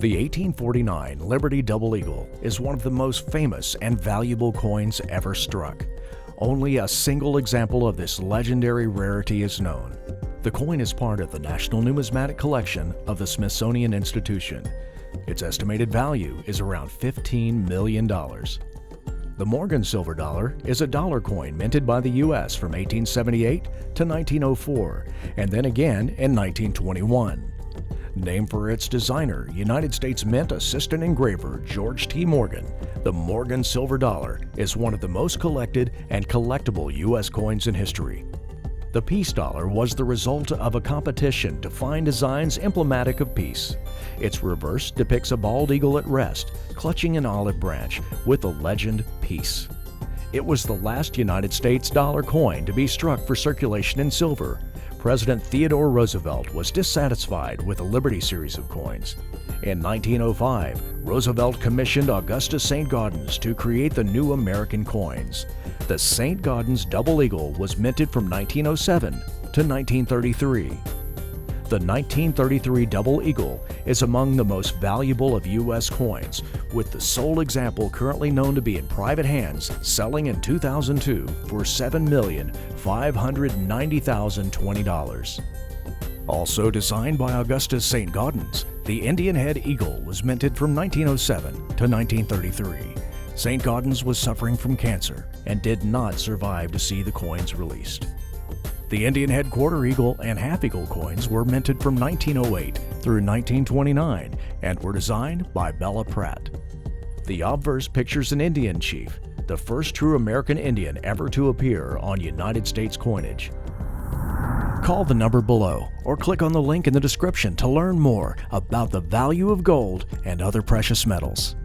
The 1849 Liberty Double Eagle is one of the most famous and valuable coins ever struck. Only a single example of this legendary rarity is known. The coin is part of the National Numismatic Collection of the Smithsonian Institution. Its estimated value is around $15 million. The Morgan silver dollar is a dollar coin minted by the U.S. from 1878 to 1904, and then again in 1921. Named for its designer, United States Mint assistant engraver George T. Morgan, the Morgan silver dollar is one of the most collected and collectible U.S. coins in history. The peace dollar was the result of a competition to find designs emblematic of peace. Its reverse depicts a bald eagle at rest, clutching an olive branch, with the legend Peace. It was the last United States dollar coin to be struck for circulation in silver. President Theodore Roosevelt was dissatisfied with the Liberty series of coins. In 1905, Roosevelt commissioned Augustus Saint-Gaudens to create the new American coins. The Saint-Gaudens Double Eagle was minted from 1907 to 1933. The 1933 Double Eagle is among the most valuable of U.S. coins, with the sole example currently known to be in private hands, selling in 2002 for $7,590,020. Also designed by Augustus Saint-Gaudens, the Indian head eagle was minted from 1907 to 1933. Saint-Gaudens was suffering from cancer and did not survive to see the coins released. The Indian head quarter eagle and half eagle coins were minted from 1908 through 1929 and were designed by Bella Pratt. The obverse pictures an Indian chief, the first true American Indian ever to appear on United States coinage. Call the number below or click on the link in the description to learn more about the value of gold and other precious metals.